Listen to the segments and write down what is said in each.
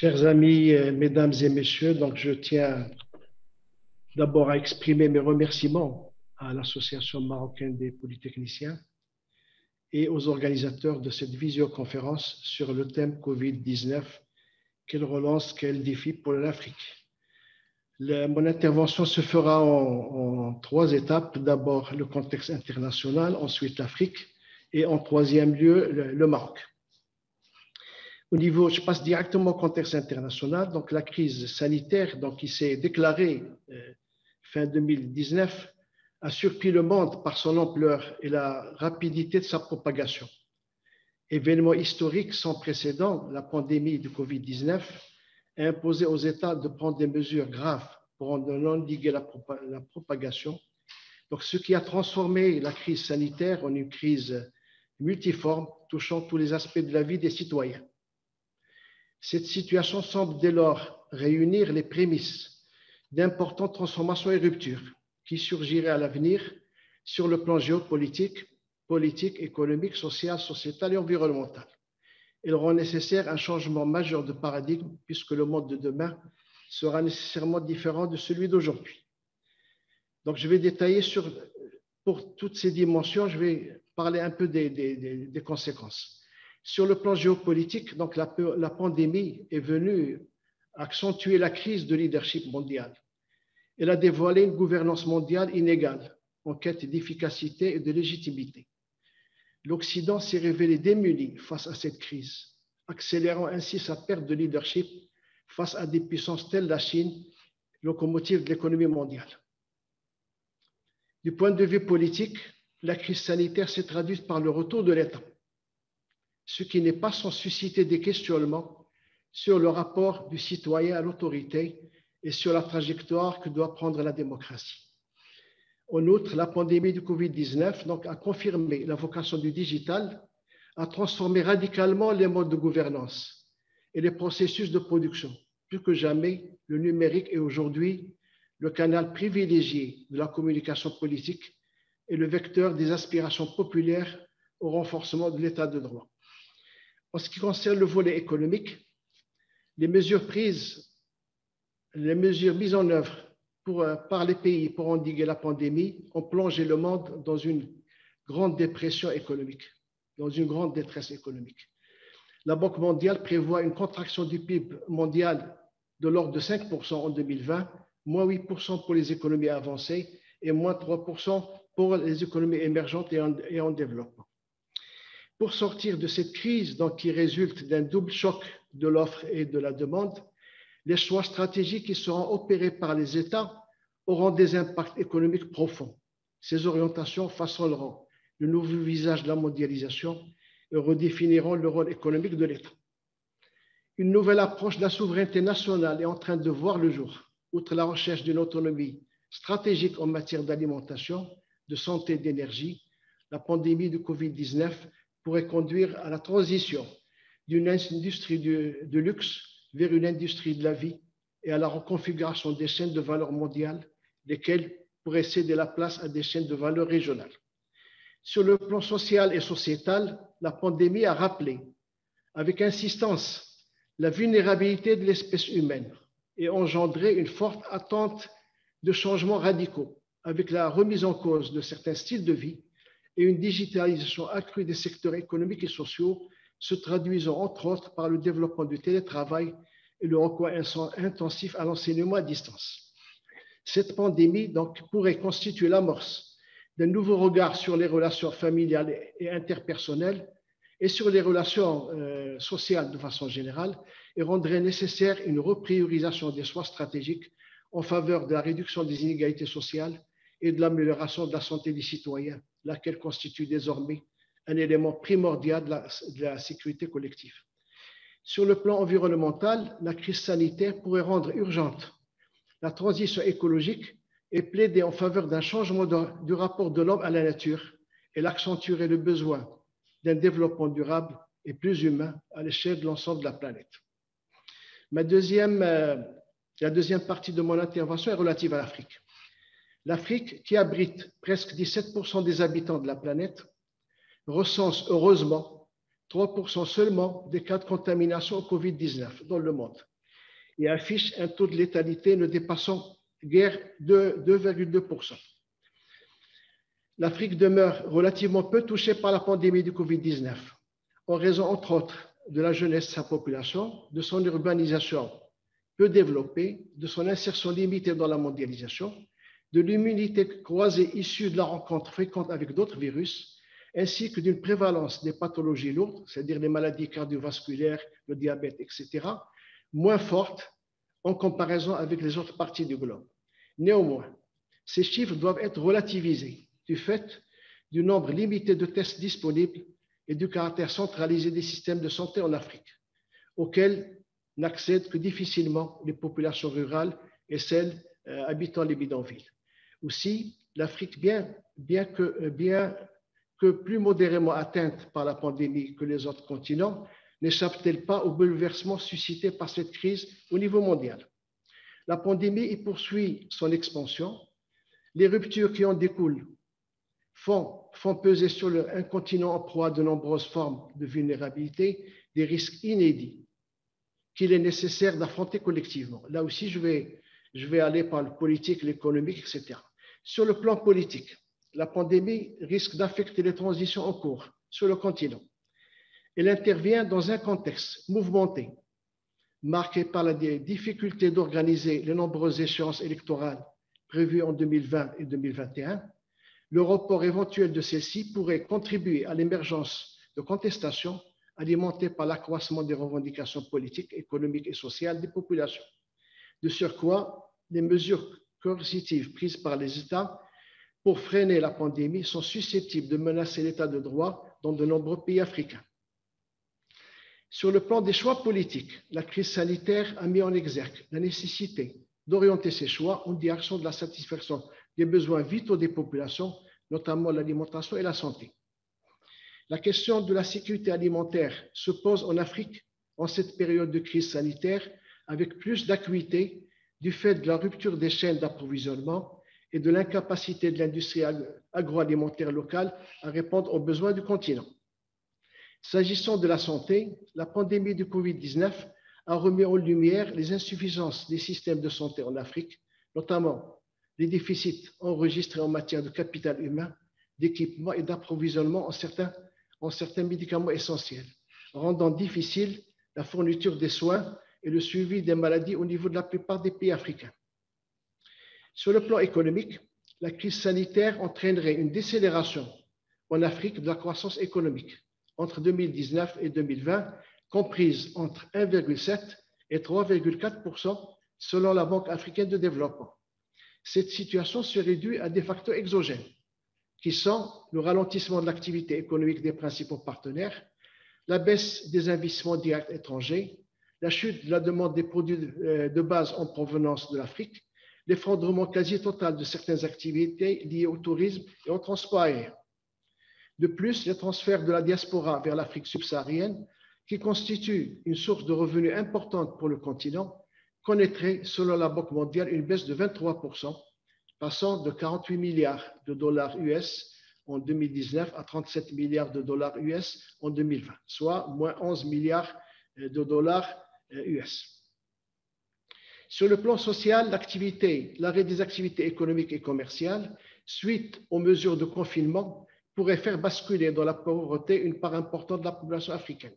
Chers amis, mesdames et messieurs, donc je tiens d'abord à exprimer mes remerciements à l'Association marocaine des polytechniciens et aux organisateurs de cette visioconférence sur le thème Covid-19, quelle relance, quel défi pour l'Afrique. Mon intervention se fera en trois étapes. D'abord le contexte international, ensuite l'Afrique et en troisième lieu le Maroc. Je passe directement au contexte international. Donc, la crise sanitaire qui s'est déclarée fin 2019 a surpris le monde par son ampleur et la rapidité de sa propagation. Événement historique sans précédent, la pandémie du Covid-19 a imposé aux États de prendre des mesures graves pour en endiguer la propagation. Donc, ce qui a transformé la crise sanitaire en une crise multiforme touchant tous les aspects de la vie des citoyens. Cette situation semble dès lors réunir les prémices d'importantes transformations et ruptures qui surgiraient à l'avenir sur le plan géopolitique, politique, économique, social, sociétal et environnemental. Il rend nécessaire un changement majeur de paradigme puisque le monde de demain sera nécessairement différent de celui d'aujourd'hui. Donc, je vais détailler pour toutes ces dimensions, je vais parler un peu des conséquences. Sur le plan géopolitique, donc la pandémie est venue accentuer la crise de leadership mondial. Elle a dévoilé une gouvernance mondiale inégale, en quête d'efficacité et de légitimité. L'Occident s'est révélé démuni face à cette crise, accélérant ainsi sa perte de leadership face à des puissances telles la Chine, locomotive de l'économie mondiale. Du point de vue politique, la crise sanitaire s'est traduite par le retour de l'État, ce qui n'est pas sans susciter des questionnements sur le rapport du citoyen à l'autorité et sur la trajectoire que doit prendre la démocratie. En outre, la pandémie du Covid-19 a confirmé la vocation du digital à transformer radicalement les modes de gouvernance et les processus de production. Plus que jamais, le numérique est aujourd'hui le canal privilégié de la communication politique et le vecteur des aspirations populaires au renforcement de l'état de droit. En ce qui concerne le volet économique, les mesures mises en œuvre par les pays pour endiguer la pandémie ont plongé le monde dans une grande dépression économique, dans une grande détresse économique. La Banque mondiale prévoit une contraction du PIB mondial de l'ordre de 5% en 2020, moins 8% pour les économies avancées et moins 3% pour les économies émergentes et en développement. Pour sortir de cette crise qui résulte d'un double choc de l'offre et de la demande, les choix stratégiques qui seront opérés par les États auront des impacts économiques profonds. Ces orientations façonneront le nouveau visage de la mondialisation et redéfiniront le rôle économique de l'État. Une nouvelle approche de la souveraineté nationale est en train de voir le jour, outre la recherche d'une autonomie stratégique en matière d'alimentation, de santé et d'énergie. La pandémie du Covid-19 pourrait conduire à la transition d'une industrie de luxe vers une industrie de la vie et à la reconfiguration des chaînes de valeur mondiales, lesquelles pourraient céder la place à des chaînes de valeur régionales. Sur le plan social et sociétal, la pandémie a rappelé avec insistance la vulnérabilité de l'espèce humaine et engendré une forte attente de changements radicaux avec la remise en cause de certains styles de vie et une digitalisation accrue des secteurs économiques et sociaux, se traduisant entre autres par le développement du télétravail et le recours intensif à l'enseignement à distance. Cette pandémie pourrait constituer l'amorce d'un nouveau regard sur les relations familiales et interpersonnelles et sur les relations sociales de façon générale et rendrait nécessaire une repriorisation des choix stratégiques en faveur de la réduction des inégalités sociales et de l'amélioration de la santé des citoyens, laquelle constitue désormais un élément primordial de la sécurité collective. Sur le plan environnemental, la crise sanitaire pourrait rendre urgente la transition écologique et plaider en faveur d'un changement du rapport de l'homme à la nature et l'accentuerait le besoin d'un développement durable et plus humain à l'échelle de l'ensemble de la planète. La deuxième partie de mon intervention est relative à l'Afrique. L'Afrique, qui abrite presque 17% des habitants de la planète, recense heureusement 3% seulement des cas de contamination au Covid-19 dans le monde et affiche un taux de létalité ne dépassant guère de 2,2%. L'Afrique demeure relativement peu touchée par la pandémie du Covid-19, en raison, entre autres, de la jeunesse de sa population, de son urbanisation peu développée, de son insertion limitée dans la mondialisation, de l'immunité croisée issue de la rencontre fréquente avec d'autres virus, ainsi que d'une prévalence des pathologies lourdes, c'est-à-dire les maladies cardiovasculaires, le diabète, etc., moins forte en comparaison avec les autres parties du globe. Néanmoins, ces chiffres doivent être relativisés du fait du nombre limité de tests disponibles et du caractère centralisé des systèmes de santé en Afrique, auxquels n'accèdent que difficilement les populations rurales et celles habitant les bidonvilles. Aussi, l'Afrique, bien que plus modérément atteinte par la pandémie que les autres continents, n'échappe-t-elle pas aux bouleversements suscités par cette crise au niveau mondial. La pandémie y poursuit son expansion. Les ruptures qui en découlent font peser sur un continent en proie de nombreuses formes de vulnérabilité des risques inédits qu'il est nécessaire d'affronter collectivement. Là aussi, je vais aller par le politique, l'économique, etc. Sur le plan politique, la pandémie risque d'affecter les transitions en cours sur le continent. Elle intervient dans un contexte mouvementé, marqué par la difficulté d'organiser les nombreuses échéances électorales prévues en 2020 et 2021. Le report éventuel de celles-ci pourrait contribuer à l'émergence de contestations alimentées par l'accroissement des revendications politiques, économiques et sociales des populations. De surcroît, les mesures coercitives prises par les États pour freiner la pandémie sont susceptibles de menacer l'état de droit dans de nombreux pays africains. Sur le plan des choix politiques, la crise sanitaire a mis en exergue la nécessité d'orienter ces choix en direction de la satisfaction des besoins vitaux des populations, notamment l'alimentation et la santé. La question de la sécurité alimentaire se pose en Afrique en cette période de crise sanitaire avec plus d'acuité du fait de la rupture des chaînes d'approvisionnement et de l'incapacité de l'industrie agroalimentaire locale à répondre aux besoins du continent. S'agissant de la santé, la pandémie du Covid-19 a remis en lumière les insuffisances des systèmes de santé en Afrique, notamment les déficits enregistrés en matière de capital humain, d'équipement et d'approvisionnement en certains médicaments essentiels, rendant difficile la fourniture des soins et le suivi des maladies au niveau de la plupart des pays africains. Sur le plan économique, la crise sanitaire entraînerait une décélération en Afrique de la croissance économique entre 2019 et 2020, comprise entre 1,7 et 3,4% selon la Banque africaine de développement. Cette situation se réduit à des facteurs exogènes, qui sont le ralentissement de l'activité économique des principaux partenaires, la baisse des investissements directs étrangers, la chute de la demande des produits de base en provenance de l'Afrique, l'effondrement quasi total de certaines activités liées au tourisme et au transport aérien. De plus, les transferts de la diaspora vers l'Afrique subsaharienne, qui constitue une source de revenus importante pour le continent, connaîtraient, selon la Banque mondiale, une baisse de 23%, passant de 48 milliards de dollars US en 2019 à 37 milliards de dollars US en 2020, soit moins 11 milliards de dollars US. Sur le plan social, l'arrêt des activités économiques et commerciales, suite aux mesures de confinement, pourrait faire basculer dans la pauvreté une part importante de la population africaine,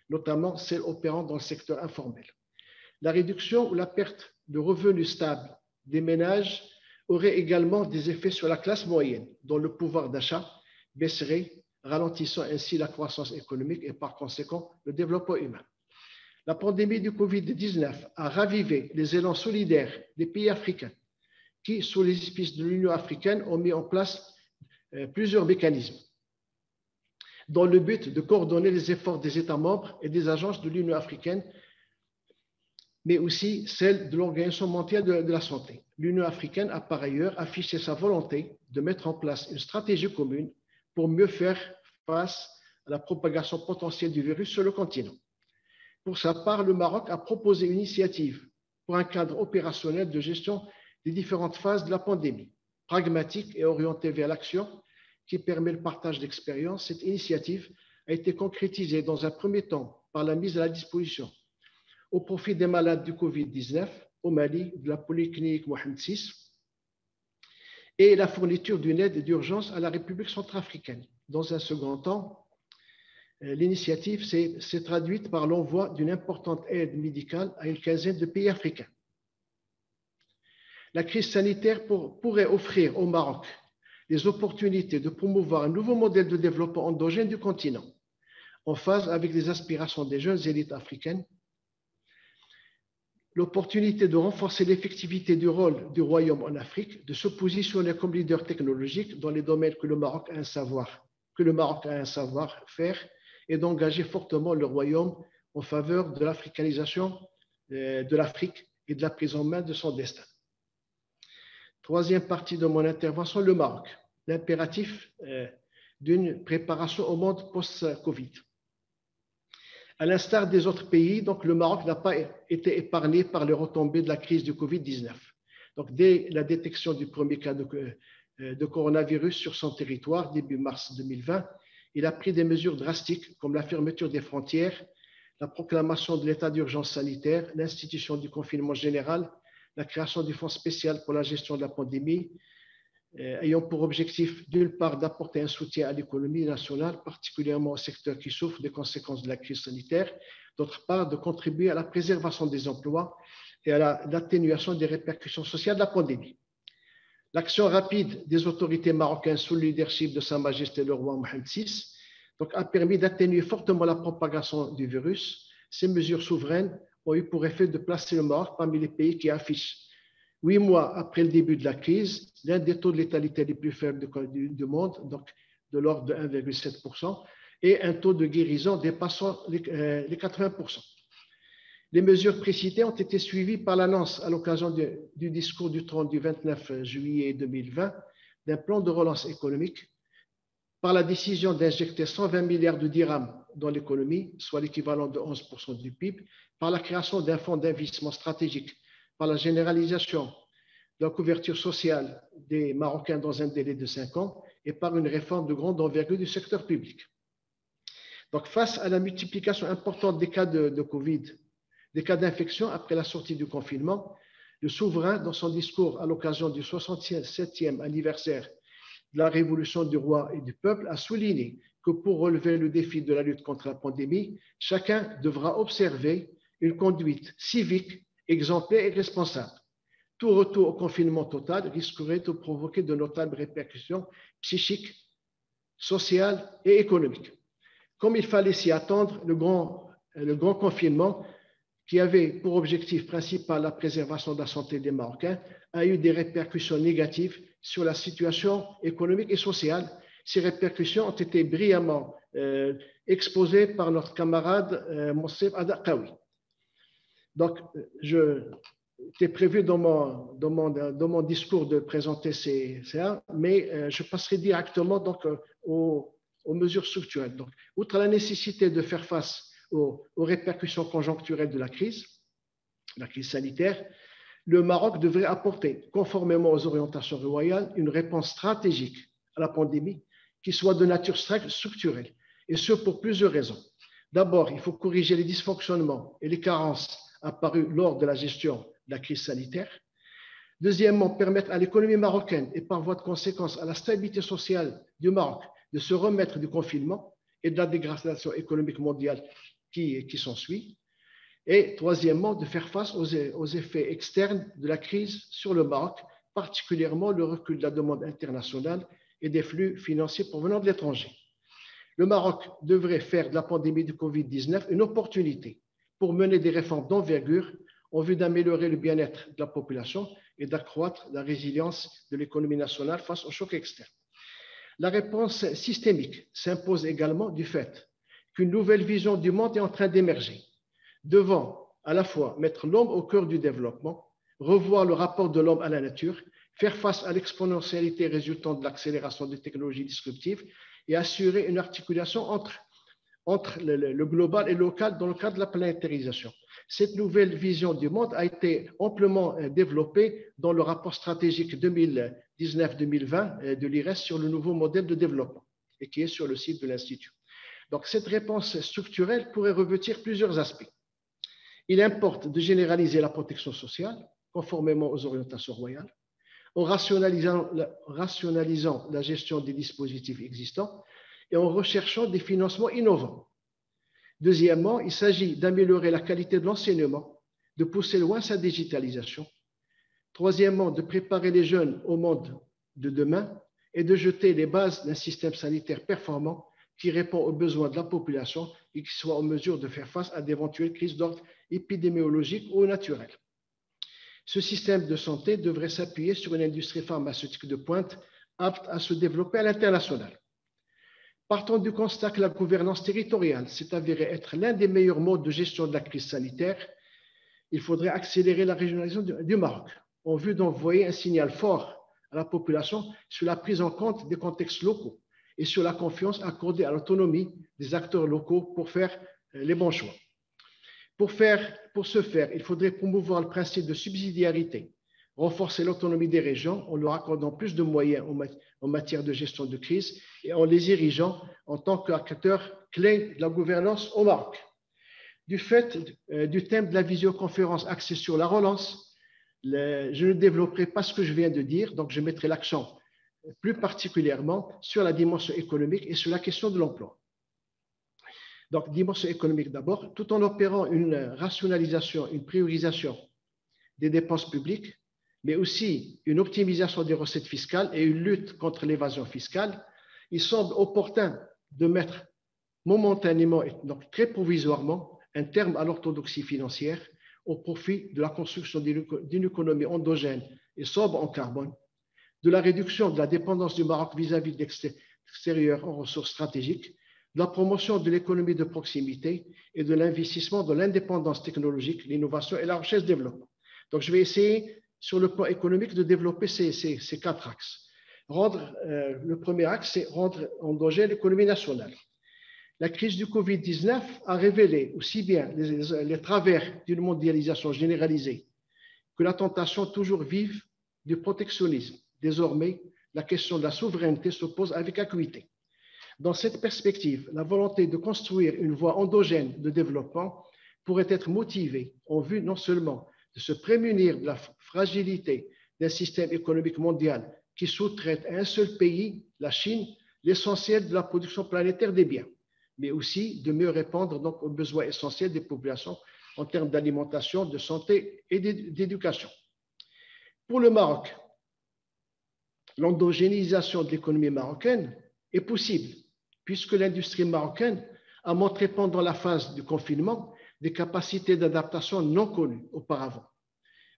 notamment celle opérant dans le secteur informel. La réduction ou la perte de revenus stables des ménages aurait également des effets sur la classe moyenne, dont le pouvoir d'achat baisserait, ralentissant ainsi la croissance économique et par conséquent le développement humain. La pandémie du Covid-19 a ravivé les élans solidaires des pays africains qui, sous les auspices de l'Union africaine, ont mis en place plusieurs mécanismes dans le but de coordonner les efforts des États membres et des agences de l'Union africaine, mais aussi celles de l'Organisation mondiale de la santé. L'Union africaine a par ailleurs affiché sa volonté de mettre en place une stratégie commune pour mieux faire face à la propagation potentielle du virus sur le continent. Pour sa part, le Maroc a proposé une initiative pour un cadre opérationnel de gestion des différentes phases de la pandémie, pragmatique et orientée vers l'action, qui permet le partage d'expériences. Cette initiative a été concrétisée dans un premier temps par la mise à la disposition au profit des malades du Covid-19 au Mali, de la polyclinique Mohamed VI, et la fourniture d'une aide d'urgence à la République centrafricaine. Dans un second temps, l'initiative s'est traduite par l'envoi d'une importante aide médicale à une quinzaine de pays africains. La crise sanitaire pourrait offrir au Maroc les opportunités de promouvoir un nouveau modèle de développement endogène du continent, en phase avec les aspirations des jeunes élites africaines, l'opportunité de renforcer l'effectivité du rôle du Royaume en Afrique, de se positionner comme leader technologique dans les domaines que le Maroc a un savoir-faire, et d'engager fortement le Royaume en faveur de l'africanisation de l'Afrique et de la prise en main de son destin. Troisième partie de mon intervention, le Maroc, l'impératif d'une préparation au monde post-Covid. À l'instar des autres pays, donc le Maroc n'a pas été épargné par les retombées de la crise du Covid-19. Donc, dès la détection du premier cas de coronavirus sur son territoire, début mars 2020, il a pris des mesures drastiques comme la fermeture des frontières, la proclamation de l'état d'urgence sanitaire, l'institution du confinement général, la création du fonds spécial pour la gestion de la pandémie, ayant pour objectif d'une part d'apporter un soutien à l'économie nationale, particulièrement au secteur qui souffre des conséquences de la crise sanitaire, d'autre part de contribuer à la préservation des emplois et à l'atténuation des répercussions sociales de la pandémie. L'action rapide des autorités marocaines sous le leadership de Sa Majesté le roi Mohamed VI a permis d'atténuer fortement la propagation du virus. Ces mesures souveraines ont eu pour effet de placer le Maroc parmi les pays qui affichent, 8 mois après le début de la crise, l'un des taux de létalité les plus faibles du monde, donc de l'ordre de 1,7%, et un taux de guérison dépassant les 80%. Les mesures précitées ont été suivies par l'annonce à l'occasion du discours du trône du 29 juillet 2020 d'un plan de relance économique, par la décision d'injecter 120 milliards de dirhams dans l'économie, soit l'équivalent de 11% du PIB, par la création d'un fonds d'investissement stratégique, par la généralisation de la couverture sociale des Marocains dans un délai de 5 ans et par une réforme de grande envergure du secteur public. Donc, face à la multiplication importante des cas de Covid, des cas d'infection après la sortie du confinement, le souverain, dans son discours à l'occasion du 67e anniversaire de la révolution du roi et du peuple, a souligné que pour relever le défi de la lutte contre la pandémie, chacun devra observer une conduite civique exemplaire et responsable. Tout retour au confinement total risquerait de provoquer de notables répercussions psychiques, sociales et économiques. Comme il fallait s'y attendre, le grand confinement, qui avait pour objectif principal la préservation de la santé des Marocains, a eu des répercussions négatives sur la situation économique et sociale. Ces répercussions ont été brillamment exposées par notre camarade Moussef Adakawi. Donc, j'étais prévu dans mon discours de présenter ça, mais je passerai directement donc, aux mesures structurelles. Donc, outre la nécessité de faire face aux répercussions conjoncturelles de la crise sanitaire, le Maroc devrait apporter, conformément aux orientations royales, une réponse stratégique à la pandémie qui soit de nature structurelle, et ce pour plusieurs raisons. D'abord, il faut corriger les dysfonctionnements et les carences apparus lors de la gestion de la crise sanitaire. Deuxièmement, permettre à l'économie marocaine et par voie de conséquence à la stabilité sociale du Maroc de se remettre du confinement et de la dégradation économique mondiale qui s'ensuit. Et troisièmement, de faire face aux effets externes de la crise sur le Maroc, particulièrement le recul de la demande internationale et des flux financiers provenant de l'étranger. Le Maroc devrait faire de la pandémie du Covid-19 une opportunité pour mener des réformes d'envergure en vue d'améliorer le bien-être de la population et d'accroître la résilience de l'économie nationale face aux chocs externes. La réponse systémique s'impose également du fait qu'une nouvelle vision du monde est en train d'émerger, devant à la fois mettre l'homme au cœur du développement, revoir le rapport de l'homme à la nature, faire face à l'exponentialité résultant de l'accélération des technologies disruptives et assurer une articulation entre le global et le local dans le cadre de la planétarisation. Cette nouvelle vision du monde a été amplement développée dans le rapport stratégique 2019-2020 de l'IRES sur le nouveau modèle de développement et qui est sur le site de l'Institut. Donc, cette réponse structurelle pourrait revêtir plusieurs aspects. Il importe de généraliser la protection sociale, conformément aux orientations royales, en rationalisant la gestion des dispositifs existants et en recherchant des financements innovants. Deuxièmement, il s'agit d'améliorer la qualité de l'enseignement, de pousser loin sa digitalisation. Troisièmement, de préparer les jeunes au monde de demain et de jeter les bases d'un système sanitaire performant qui répond aux besoins de la population et qui soit en mesure de faire face à d'éventuelles crises d'ordre épidémiologique ou naturel. Ce système de santé devrait s'appuyer sur une industrie pharmaceutique de pointe apte à se développer à l'international. Partons du constat que la gouvernance territoriale s'est avérée être l'un des meilleurs modes de gestion de la crise sanitaire, il faudrait accélérer la régionalisation du Maroc en vue d'envoyer un signal fort à la population sur la prise en compte des contextes locaux et sur la confiance accordée à l'autonomie des acteurs locaux pour faire les bons choix. Pour ce faire, il faudrait promouvoir le principe de subsidiarité, renforcer l'autonomie des régions en leur accordant plus de moyens en matière de gestion de crise et en les érigeant en tant qu'acteurs clés de la gouvernance au Maroc. Du fait du thème de la visioconférence axée sur la relance, je ne développerai pas ce que je viens de dire, donc je mettrai l'accent plus particulièrement sur la dimension économique et sur la question de l'emploi. Donc, dimension économique d'abord, tout en opérant une rationalisation, une priorisation des dépenses publiques, mais aussi une optimisation des recettes fiscales et une lutte contre l'évasion fiscale, il semble opportun de mettre momentanément, et donc très provisoirement, un terme à l'orthodoxie financière au profit de la construction d'une économie endogène et sobre en carbone, de la réduction de la dépendance du Maroc vis-à-vis de l'extérieur en ressources stratégiques, de la promotion de l'économie de proximité et de l'investissement dans l'indépendance technologique, l'innovation et la recherche-développement. Donc, je vais essayer, sur le plan économique, de développer ces quatre axes. Le premier axe, c'est rendre endogène l'économie nationale. La crise du Covid-19 a révélé aussi bien les travers d'une mondialisation généralisée que la tentation toujours vive du protectionnisme. Désormais, la question de la souveraineté se pose avec acuité. Dans cette perspective, la volonté de construire une voie endogène de développement pourrait être motivée en vue non seulement de se prémunir de la fragilité d'un système économique mondial qui sous-traite à un seul pays, la Chine, l'essentiel de la production planétaire des biens, mais aussi de mieux répondre donc aux besoins essentiels des populations en termes d'alimentation, de santé et d'éducation. Pour le Maroc, l'endogénisation de l'économie marocaine est possible, puisque l'industrie marocaine a montré pendant la phase du confinement des capacités d'adaptation non connues auparavant.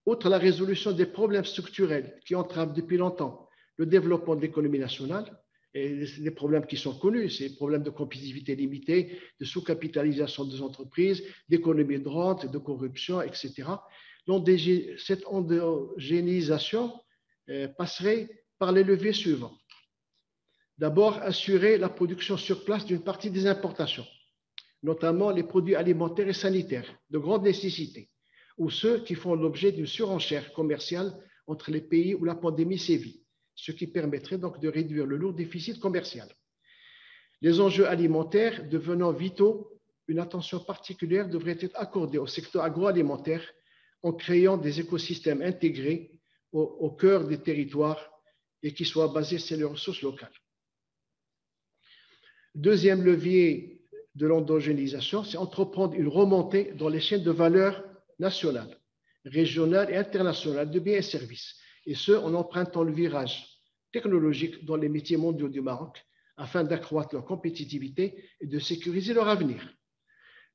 Outre la résolution des problèmes structurels qui entravent depuis longtemps le développement de l'économie nationale, et les problèmes qui sont connus, c'est les problèmes de compétitivité limitée, de sous-capitalisation des entreprises, d'économie de rente, de corruption, etc. Cette endogénisation passerait par les leviers suivants. D'abord, assurer la production sur place d'une partie des importations, notamment les produits alimentaires et sanitaires de grande nécessité, ou ceux qui font l'objet d'une surenchère commerciale entre les pays où la pandémie sévit, ce qui permettrait donc de réduire le lourd déficit commercial. Les enjeux alimentaires devenant vitaux, une attention particulière devrait être accordée au secteur agroalimentaire en créant des écosystèmes intégrés au cœur des territoires et qui soient basés sur les ressources locales. Deuxième levier de l'endogénisation, c'est entreprendre une remontée dans les chaînes de valeur nationales, régionales et internationales de biens et services, et ce, en empruntant le virage technologique dans les métiers mondiaux du Maroc, afin d'accroître leur compétitivité et de sécuriser leur avenir.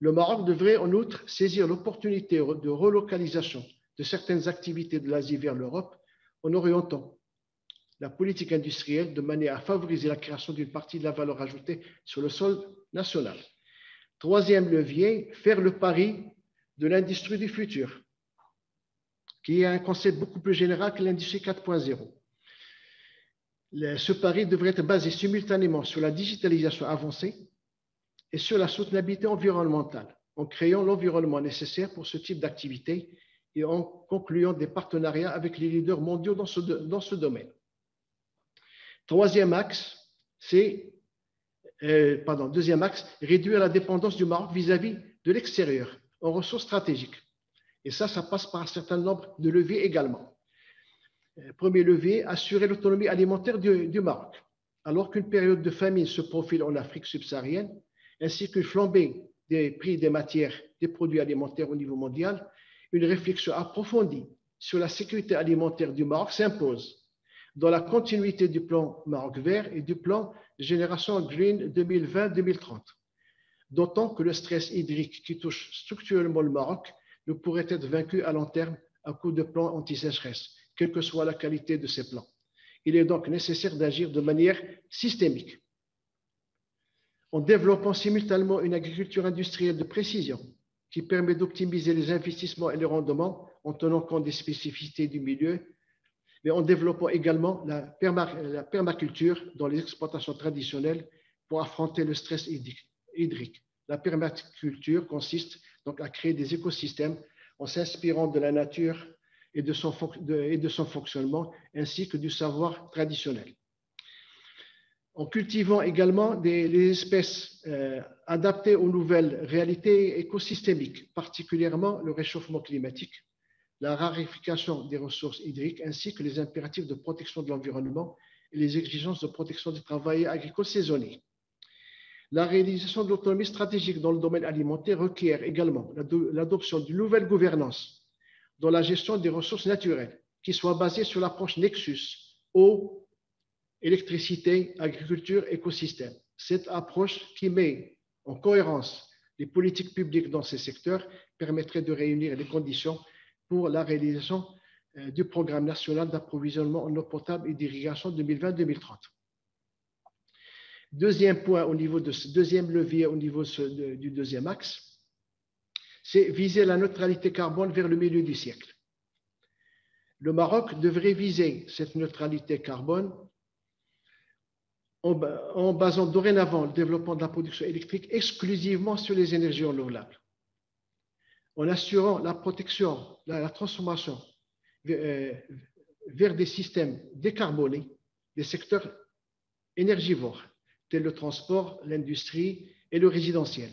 Le Maroc devrait en outre saisir l'opportunité de relocalisation de certaines activités de l'Asie vers l'Europe en orientant la politique industrielle de manière à favoriser la création d'une partie de la valeur ajoutée sur le sol national. Troisième levier, faire le pari de l'industrie du futur, qui est un concept beaucoup plus général que l'industrie 4.0. Ce pari devrait être basé simultanément sur la digitalisation avancée et sur la soutenabilité environnementale, en créant l'environnement nécessaire pour ce type d'activité et en concluant des partenariats avec les leaders mondiaux dans ce domaine. Troisième axe, c'est Deuxième axe, réduire la dépendance du Maroc vis-à-vis de l'extérieur en ressources stratégiques. Et ça passe par un certain nombre de leviers également. Premier levier, assurer l'autonomie alimentaire du Maroc. Alors qu'une période de famine se profile en Afrique subsaharienne, ainsi qu'une flambée des prix des matières, des produits alimentaires au niveau mondial, une réflexion approfondie sur la sécurité alimentaire du Maroc s'impose, dans la continuité du plan Maroc Vert et du plan Génération Green 2020-2030. D'autant que le stress hydrique qui touche structurellement le Maroc ne pourrait être vaincu à long terme à coup de plans anti-sécheresse, quelle que soit la qualité de ces plans. Il est donc nécessaire d'agir de manière systémique, en développant simultanément une agriculture industrielle de précision qui permet d'optimiser les investissements et les rendements en tenant compte des spécificités du milieu, mais en développant également la permaculture dans les exploitations traditionnelles pour affronter le stress hydrique. La permaculture consiste donc à créer des écosystèmes en s'inspirant de la nature et de son fonctionnement, ainsi que du savoir traditionnel. En cultivant également les espèces adaptées aux nouvelles réalités écosystémiques, particulièrement le réchauffement climatique, la raréfaction des ressources hydriques, ainsi que les impératifs de protection de l'environnement et les exigences de protection des travailleurs agricoles saisonniers. La réalisation de l'autonomie stratégique dans le domaine alimentaire requiert également l'adoption d'une nouvelle gouvernance dans la gestion des ressources naturelles, qui soit basée sur l'approche Nexus, eau, électricité, agriculture, écosystème. Cette approche qui met en cohérence les politiques publiques dans ces secteurs permettrait de réunir les conditions pour la réalisation du programme national d'approvisionnement en eau potable et d'irrigation 2020-2030. Deuxième point au niveau de ce deuxième levier, au niveau du deuxième axe, c'est viser la neutralité carbone vers le milieu du siècle. Le Maroc devrait viser cette neutralité carbone en basant dorénavant le développement de la production électrique exclusivement sur les énergies renouvelables, en assurant la protection, la transformation vers des systèmes décarbonés, des secteurs énergivores, tels le transport, l'industrie et le résidentiel,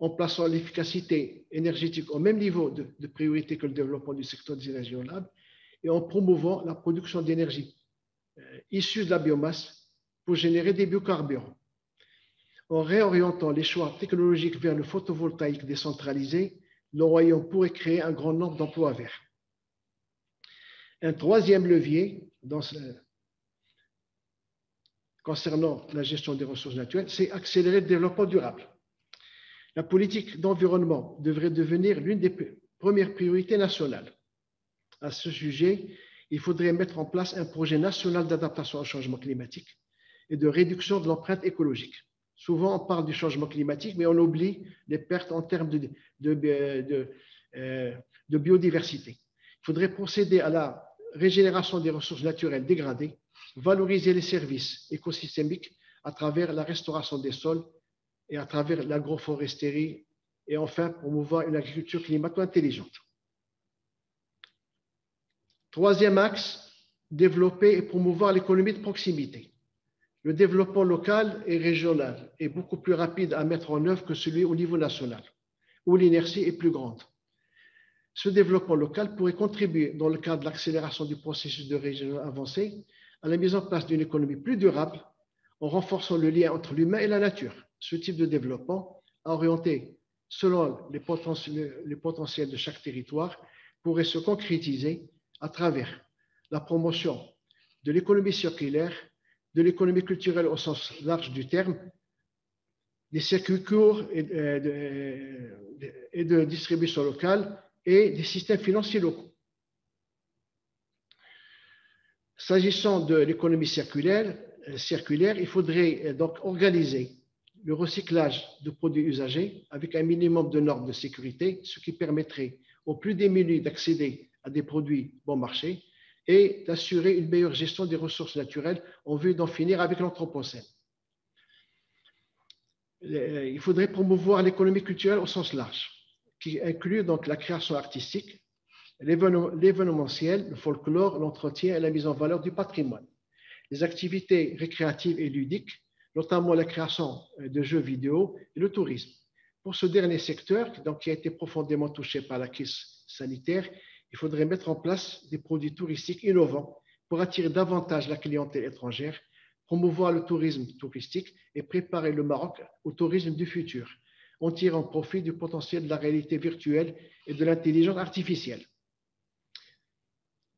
en plaçant l'efficacité énergétique au même niveau de priorité que le développement du secteur des énergies renouvelables et en promouvant la production d'énergie issue de la biomasse pour générer des biocarburants. En réorientant les choix technologiques vers le photovoltaïque décentralisé, le Royaume pourrait créer un grand nombre d'emplois verts. Un troisième levier concernant la gestion des ressources naturelles, c'est accélérer le développement durable. La politique d'environnement devrait devenir l'une des premières priorités nationales. À ce sujet, il faudrait mettre en place un projet national d'adaptation au changement climatique et de réduction de l'empreinte écologique. Souvent, on parle du changement climatique, mais on oublie les pertes en termes de biodiversité. Il faudrait procéder à la régénération des ressources naturelles dégradées, valoriser les services écosystémiques à travers la restauration des sols et à travers l'agroforesterie, et enfin promouvoir une agriculture climato-intelligente. Troisième axe, développer et promouvoir l'économie de proximité. Le développement local et régional est beaucoup plus rapide à mettre en œuvre que celui au niveau national, où l'inertie est plus grande. Ce développement local pourrait contribuer, dans le cadre de l'accélération du processus de régionalisation avancé, à la mise en place d'une économie plus durable en renforçant le lien entre l'humain et la nature. Ce type de développement, orienté selon les potentiels de chaque territoire, pourrait se concrétiser à travers la promotion de l'économie circulaire, de l'économie culturelle au sens large du terme, des circuits courts et de distribution locale et des systèmes financiers locaux. S'agissant de l'économie circulaire, il faudrait donc organiser le recyclage de produits usagés avec un minimum de normes de sécurité, ce qui permettrait aux plus démunis d'accéder à des produits bon marché et d'assurer une meilleure gestion des ressources naturelles en vue d'en finir avec l'anthropocène. Il faudrait promouvoir l'économie culturelle au sens large, qui inclut donc la création artistique, l'événementiel, le folklore, l'entretien et la mise en valeur du patrimoine, les activités récréatives et ludiques, notamment la création de jeux vidéo et le tourisme. Pour ce dernier secteur, donc, qui a été profondément touché par la crise sanitaire, il faudrait mettre en place des produits touristiques innovants pour attirer davantage la clientèle étrangère, promouvoir le tourisme touristique et préparer le Maroc au tourisme du futur, en tirant profit du potentiel de la réalité virtuelle et de l'intelligence artificielle.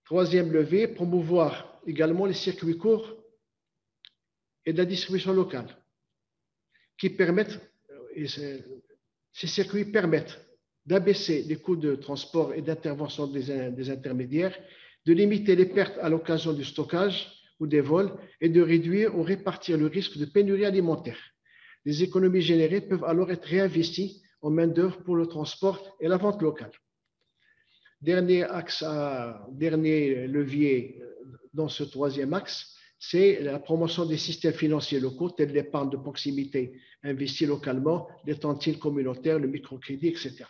Troisième levier, promouvoir également les circuits courts et de la distribution locale, qui permettent, ces circuits permettent d'abaisser les coûts de transport et d'intervention des intermédiaires, de limiter les pertes à l'occasion du stockage ou des vols et de réduire ou répartir le risque de pénurie alimentaire. Les économies générées peuvent alors être réinvesties en main-d'œuvre pour le transport et la vente locale. Dernier levier dans ce troisième axe, c'est la promotion des systèmes financiers locaux, tels l'épargne de proximité investie localement, les tontines communautaires, le microcrédit, etc.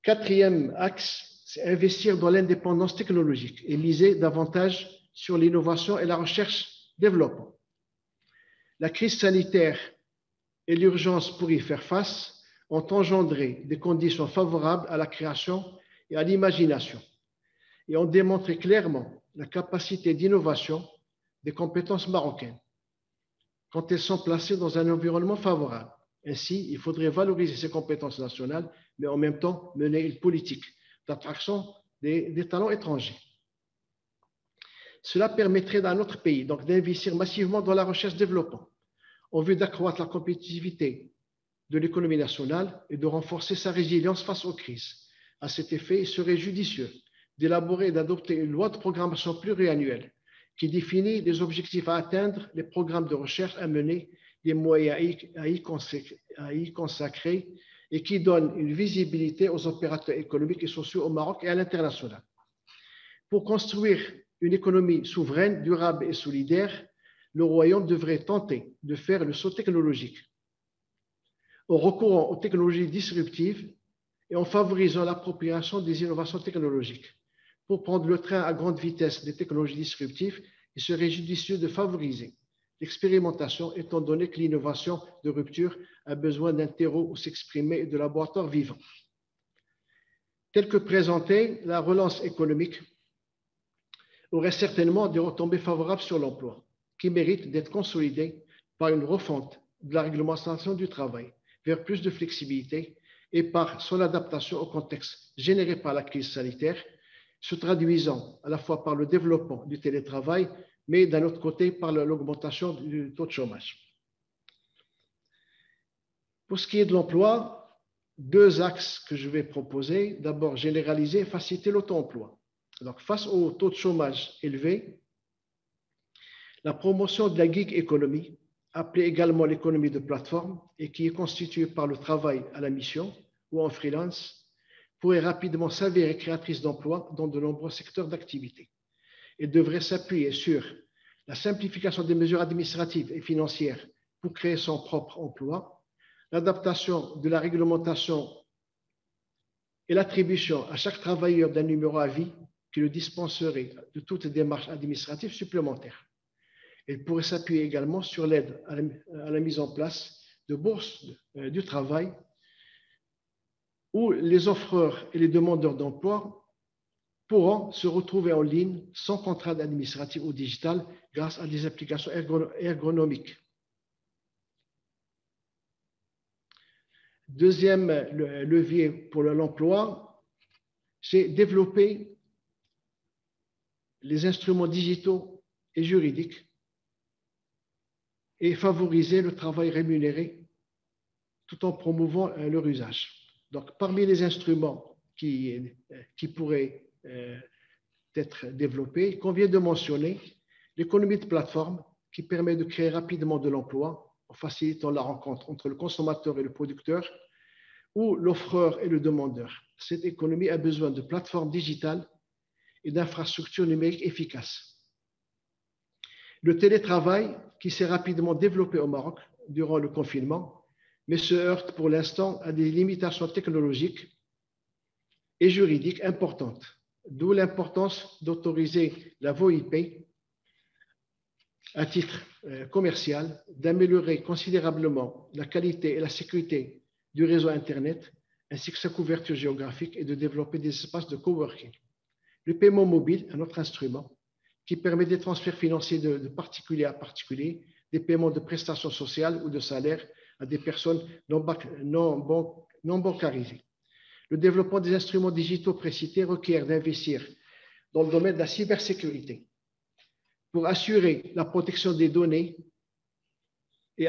Quatrième axe, c'est investir dans l'indépendance technologique et miser davantage sur l'innovation et la recherche-développement. La crise sanitaire et l'urgence pour y faire face ont engendré des conditions favorables à la création et à l'imagination et ont démontré clairement la capacité d'innovation des compétences marocaines quand elles sont placées dans un environnement favorable. Ainsi, il faudrait valoriser ces compétences nationales, mais en même temps mener une politique d'attraction des talents étrangers. Cela permettrait dans notre pays donc d'investir massivement dans la recherche-développement en vue d'accroître la compétitivité de l'économie nationale et de renforcer sa résilience face aux crises. À cet effet, il serait judicieux d'élaborer et d'adopter une loi de programmation pluriannuelle qui définit les objectifs à atteindre, les programmes de recherche à mener, les moyens à y consacrer et qui donne une visibilité aux opérateurs économiques et sociaux au Maroc et à l'international. Pour construire une économie souveraine, durable et solidaire, le Royaume devrait tenter de faire le saut technologique en recourant aux technologies disruptives et en favorisant l'appropriation des innovations technologiques. Pour prendre le train à grande vitesse des technologies disruptives, il serait judicieux de favoriser l'expérimentation, étant donné que l'innovation de rupture a besoin d'un terreau où s'exprimer et de laboratoires vivants. Tel que présenté, la relance économique aurait certainement des retombées favorables sur l'emploi, qui méritent d'être consolidées par une refonte de la réglementation du travail vers plus de flexibilité et par son adaptation au contexte généré par la crise sanitaire, se traduisant à la fois par le développement du télétravail, mais d'un autre côté par l'augmentation du taux de chômage. Pour ce qui est de l'emploi, deux axes que je vais proposer. D'abord, généraliser et faciliter l'auto-emploi. Donc, face au taux de chômage élevé, la promotion de la gig economy, appelée également l'économie de plateforme et qui est constituée par le travail à la mission ou en freelance, pourrait rapidement s'avérer créatrice d'emplois dans de nombreux secteurs d'activité et devrait s'appuyer sur la simplification des mesures administratives et financières pour créer son propre emploi, l'adaptation de la réglementation et l'attribution à chaque travailleur d'un numéro à vie qui le dispenserait de toute démarche administrative supplémentaire. Elle pourrait s'appuyer également sur l'aide à la mise en place de bourses du travail où les offreurs et les demandeurs d'emploi pourront se retrouver en ligne sans contrainte administrative ou digitale grâce à des applications ergonomiques. Deuxième levier pour l'emploi, c'est développer les instruments digitaux et juridiques et favoriser le travail rémunéré tout en promouvant leur usage. Donc, parmi les instruments qui pourraient être développés, il convient de mentionner l'économie de plateforme qui permet de créer rapidement de l'emploi en facilitant la rencontre entre le consommateur et le producteur ou l'offreur et le demandeur. Cette économie a besoin de plateformes digitales et d'infrastructures numériques efficaces. Le télétravail qui s'est rapidement développé au Maroc durant le confinement, mais se heurte pour l'instant à des limitations technologiques et juridiques importantes, d'où l'importance d'autoriser la VoIP à titre commercial, d'améliorer considérablement la qualité et la sécurité du réseau Internet, ainsi que sa couverture géographique et de développer des espaces de coworking. Le paiement mobile, un autre instrument qui permet des transferts financiers de particulier à particulier, des paiements de prestations sociales ou de salaires à des personnes non bancarisées. Le développement des instruments digitaux précités requiert d'investir dans le domaine de la cybersécurité pour assurer la protection des données et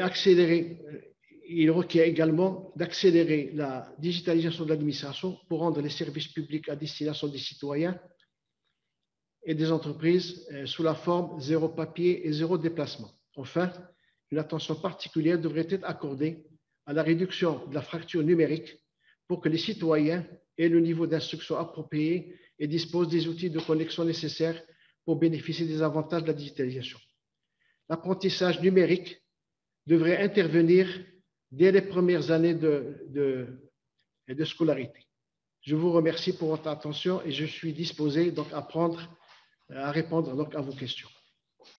il requiert également d'accélérer la digitalisation de l'administration pour rendre les services publics à destination des citoyens et des entreprises sous la forme zéro papier et zéro déplacement. Enfin, une attention particulière devrait être accordée à la réduction de la fracture numérique pour que les citoyens aient le niveau d'instruction approprié et disposent des outils de connexion nécessaires pour bénéficier des avantages de la digitalisation. L'apprentissage numérique devrait intervenir dès les premières années de scolarité. Je vous remercie pour votre attention et je suis disposé donc à répondre donc à vos questions.